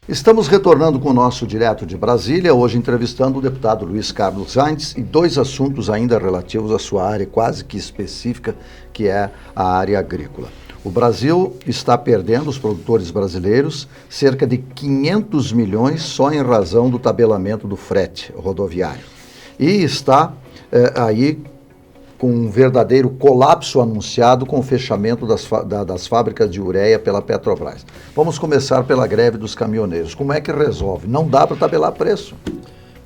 Estamos retornando com o nosso Direto de Brasília, hoje entrevistando o deputado Luiz Carlos Zaintes e dois assuntos ainda relativos à sua área quase que específica, que é a área agrícola. O Brasil está perdendo, os produtores brasileiros, cerca de 500 milhões só em razão do tabelamento do frete rodoviário. E está aí com um verdadeiro colapso anunciado com o fechamento das fábricas de ureia pela Petrobras. Vamos começar pela greve dos caminhoneiros. Como é que resolve? Não dá para tabelar preço?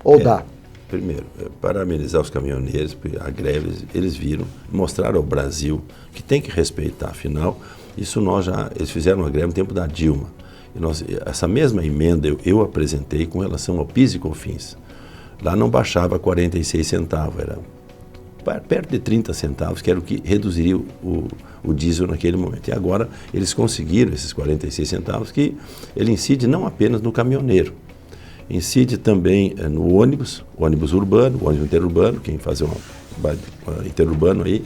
Ou dá? Primeiro, parabenizar os caminhoneiros, porque a greve, eles viram, mostraram ao Brasil que tem que respeitar. Afinal, eles fizeram uma greve no tempo da Dilma. E essa mesma emenda eu apresentei com relação ao PIS e COFINS. Lá não baixava 46 centavos, era perto de 30 centavos, que era o que reduziria o diesel naquele momento. E agora eles conseguiram esses 46 centavos, que ele incide não apenas no caminhoneiro, incide também no ônibus urbano, o ônibus interurbano, quem faz um interurbano aí,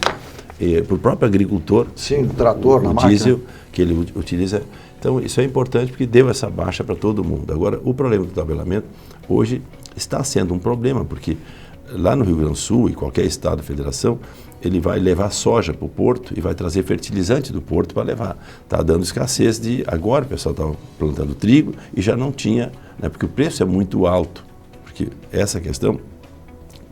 para o próprio agricultor. Sim, o trator, o diesel que ele utiliza. Então isso é importante porque deu essa baixa para todo mundo. Agora, o problema do tabelamento hoje está sendo um problema, porque lá no Rio Grande do Sul e qualquer estado da federação, ele vai levar soja para o porto e vai trazer fertilizante do porto para levar. Está dando escassez de... Agora o pessoal estava plantando trigo e já não tinha, né, porque o preço é muito alto, porque essa questão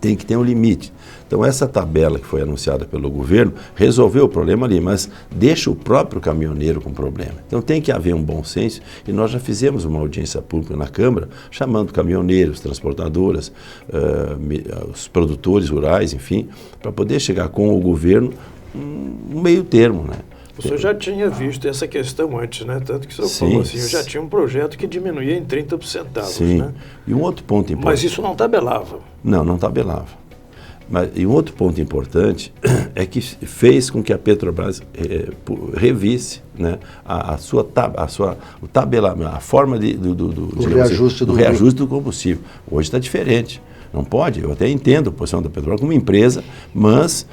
tem que ter um limite. Então essa tabela que foi anunciada pelo governo resolveu o problema ali, mas deixa o próprio caminhoneiro com problema. Então tem que haver um bom senso e nós já fizemos uma audiência pública na Câmara, chamando caminhoneiros, transportadoras, os produtores rurais, enfim, para poder chegar com o governo um meio termo, né? O senhor já tinha visto essa questão antes, né? Tanto que o senhor falou assim, eu já tinha um projeto que diminuía em 30 centavos. Sim. Né? E um outro ponto importante... Mas isso não tabelava. Não tabelava. E um outro ponto importante é que fez com que a Petrobras revisse, né, a forma do reajuste do combustível. Hoje está diferente. Não pode, eu até entendo a posição da Petrobras como empresa, mas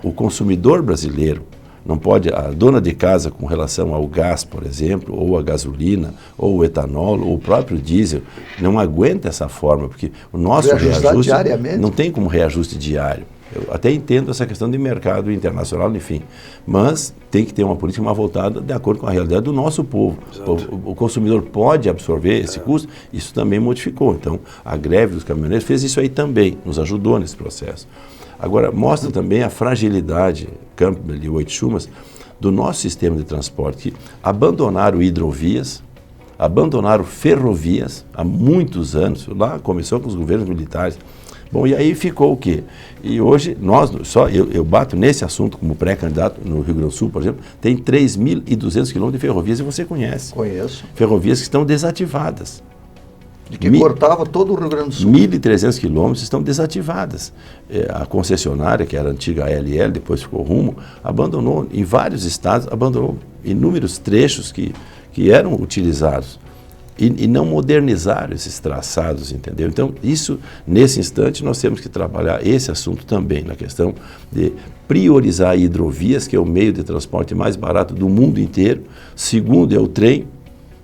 o consumidor brasileiro não pode, a dona de casa com relação ao gás, por exemplo, ou a gasolina, ou o etanol, ou o próprio diesel, não aguenta essa forma, porque o nosso reajuste não tem como reajuste diário. Eu até entendo essa questão de mercado internacional, enfim, mas tem que ter uma política mais voltada de acordo com a realidade do nosso povo. O consumidor pode absorver esse custo, isso também modificou. Então, a greve dos caminhoneiros fez isso aí também, nos ajudou nesse processo. Agora, mostra também a fragilidade, Campbell e Oito-Chumas, do nosso sistema de transporte, que abandonaram hidrovias, abandonaram ferrovias há muitos anos, lá começou com os governos militares. Bom, e aí ficou o quê? E hoje, eu bato nesse assunto como pré-candidato no Rio Grande do Sul, por exemplo, tem 3.200 quilômetros de ferrovias, e você conhece. Conheço. Ferrovias que estão desativadas. De que cortava todo o Rio Grande do Sul. 1.300 quilômetros estão desativadas. A concessionária, que era a antiga ALL, depois ficou Rumo, abandonou, em vários estados, abandonou inúmeros trechos que eram utilizados. E não modernizaram esses traçados, entendeu? Então, nesse instante, nós temos que trabalhar esse assunto também, na questão de priorizar hidrovias, que é o meio de transporte mais barato do mundo inteiro. Segundo é o trem,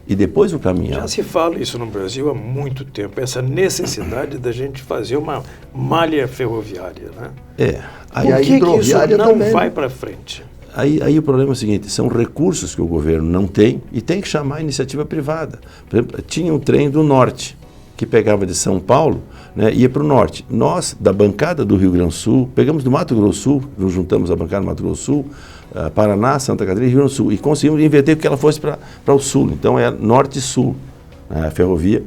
e depois o caminhão. Já se fala isso no Brasil há muito tempo, essa necessidade da gente fazer uma malha ferroviária, né? Por que isso não vai para frente? Aí o problema é o seguinte, são recursos que o governo não tem e tem que chamar a iniciativa privada. Por exemplo, tinha um trem do norte, que pegava de São Paulo, né, ia para o norte. Nós, da bancada do Rio Grande do Sul, pegamos do Mato Grosso do Sul, nos juntamos à bancada do Mato Grosso do Sul, Paraná, Santa Catarina e Rio Grande do Sul, e conseguimos inverter que ela fosse para o sul. Então é norte e sul, a ferrovia.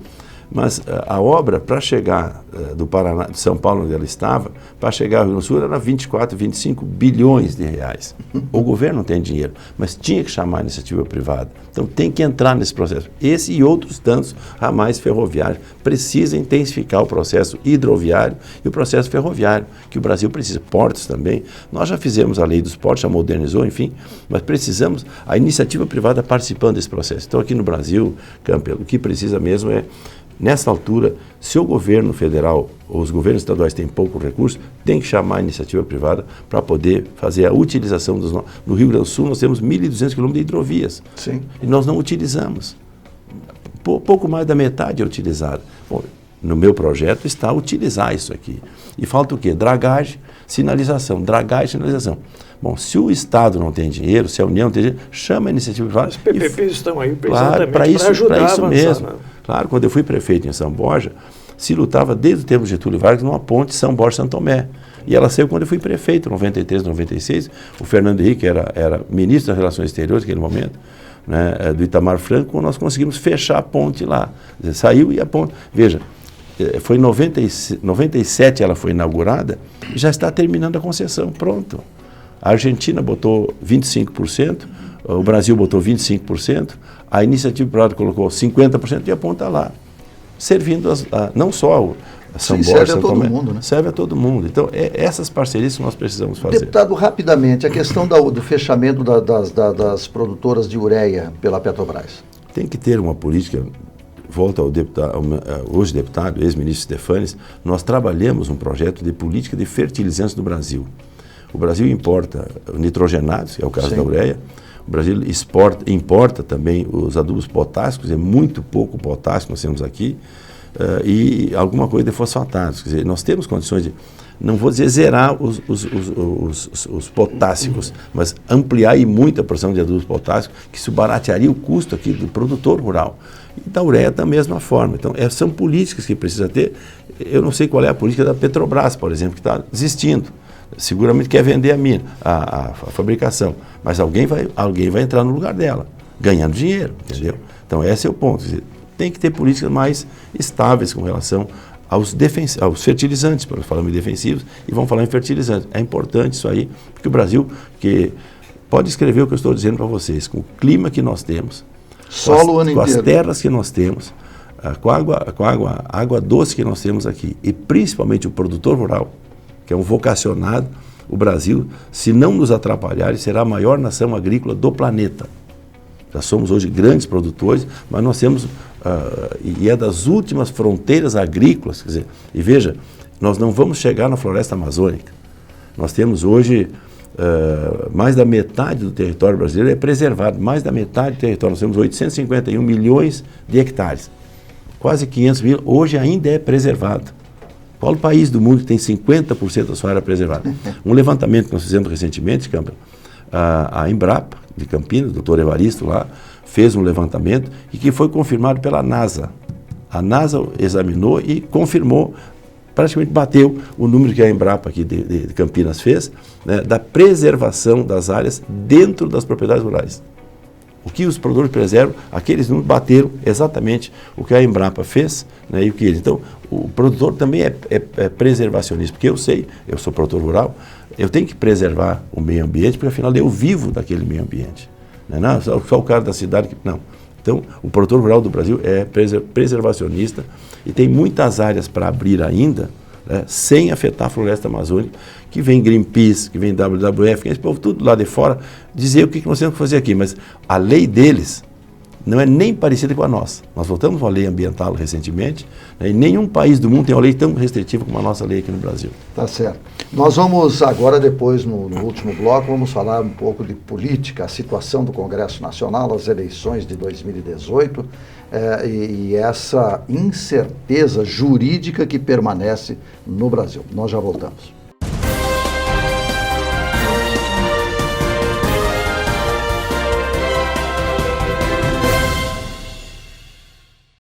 Mas a obra, para chegar do Paraná, de São Paulo, onde ela estava, para chegar ao Rio Grande do Sul, era 24, 25 bilhões de reais. O governo não tem dinheiro, mas tinha que chamar a iniciativa privada. Então tem que entrar nesse processo. Esse e outros tantos ramais ferroviários precisam intensificar o processo hidroviário e o processo ferroviário, que o Brasil precisa. Portos também. Nós já fizemos a lei dos portos, já modernizou, enfim, mas precisamos a iniciativa privada participando desse processo. Então aqui no Brasil, Campbell, o que precisa mesmo é, nessa altura, se o governo federal ou os governos estaduais têm pouco recurso, tem que chamar a iniciativa privada para poder fazer a utilização dos... No Rio Grande do Sul nós temos 1.200 quilômetros de hidrovias. Sim. E nós não utilizamos. pouco mais da metade é utilizada. Bom, no meu projeto está utilizar isso aqui. E falta o quê? Dragagem, sinalização. Dragagem, sinalização. Bom, se o Estado não tem dinheiro, se a União não tem dinheiro, chama a iniciativa privada. Os PPPs estão aí claro, para isso avançar, mesmo. né? Claro, quando eu fui prefeito em São Borja, se lutava desde o tempo de Getúlio Vargas numa ponte São Borja-São Tomé. E ela saiu quando eu fui prefeito, em 93, 96. O Fernando Henrique era ministro das Relações Exteriores naquele momento, né, do Itamar Franco, nós conseguimos fechar a ponte lá. Saiu e a ponte... Veja, foi em 97 ela foi inaugurada e já está terminando a concessão, pronto. A Argentina botou 25%, o Brasil botou 25%, a iniciativa privada colocou 50% e a ponta lá, servindo não só a São Borja, serve a todo mundo, né? Serve a todo mundo. Então, essas parcerias que nós precisamos fazer. Deputado, rapidamente, a questão do fechamento das produtoras de ureia pela Petrobras. Tem que ter uma política. Volto ao deputado, hoje deputado, ex-ministro Stefanes, nós trabalhamos um projeto de política de fertilizantes no Brasil. O Brasil importa nitrogenados, que é o caso da ureia. O Brasil importa também os adubos potássicos, é muito pouco potássio que nós temos aqui, e alguma coisa de fosfatados. Quer dizer, nós temos condições de, não vou dizer zerar os potássicos, mas ampliar e muito a produção de adubos potássicos, que isso baratearia o custo aqui do produtor rural. E da ureia da mesma forma. Então, são políticas que precisa ter. Eu não sei qual é a política da Petrobras, por exemplo, que está desistindo. Seguramente quer vender a mina, a fabricação, mas alguém vai entrar no lugar dela, ganhando dinheiro, entendeu? Então, esse é o ponto. Quer dizer, tem que ter políticas mais estáveis com relação aos fertilizantes, porque falamos em defensivos e vamos falar em fertilizantes. É importante isso aí, porque o Brasil, que pode escrever o que eu estou dizendo para vocês, com o clima que nós temos, com as terras que nós temos, com a água doce que nós temos aqui, e principalmente o produtor rural, que é um vocacionado, o Brasil, se não nos atrapalhar, será a maior nação agrícola do planeta. Já somos hoje grandes produtores, mas nós temos, e é das últimas fronteiras agrícolas, quer dizer, e veja, nós não vamos chegar na floresta amazônica. Nós temos hoje, mais da metade do território brasileiro é preservado, mais da metade do território, nós temos 851 milhões de hectares, quase 500 mil, hoje ainda é preservado. Qual o país do mundo que tem 50% da sua área preservada? Um levantamento que nós fizemos recentemente, Câmara, a Embrapa de Campinas, o doutor Evaristo lá, fez um levantamento e que foi confirmado pela NASA. A NASA examinou e confirmou, praticamente bateu o número que a Embrapa aqui de Campinas fez, né, da preservação das áreas dentro das propriedades rurais. O que os produtores preservam, aqueles números bateram exatamente o que a Embrapa fez, né, e o que eles. Então, o produtor também é preservacionista, porque eu sei, eu sou produtor rural, eu tenho que preservar o meio ambiente, porque afinal eu vivo daquele meio ambiente. Não é só o cara da cidade que... Não. Então, o produtor rural do Brasil é preservacionista e tem muitas áreas para abrir ainda, né, sem afetar a floresta amazônica, que vem Greenpeace, que vem WWF, que esse povo tudo lá de fora, dizer o que nós temos que fazer aqui, mas a lei deles não é nem parecida com a nossa. Nós voltamos a uma lei ambiental recentemente, né, e nenhum país do mundo tem uma lei tão restritiva como a nossa lei aqui no Brasil. Tá certo. Nós vamos agora, depois, no último bloco, vamos falar um pouco de política, a situação do Congresso Nacional, as eleições de 2018, e essa incerteza jurídica que permanece no Brasil. Nós já voltamos.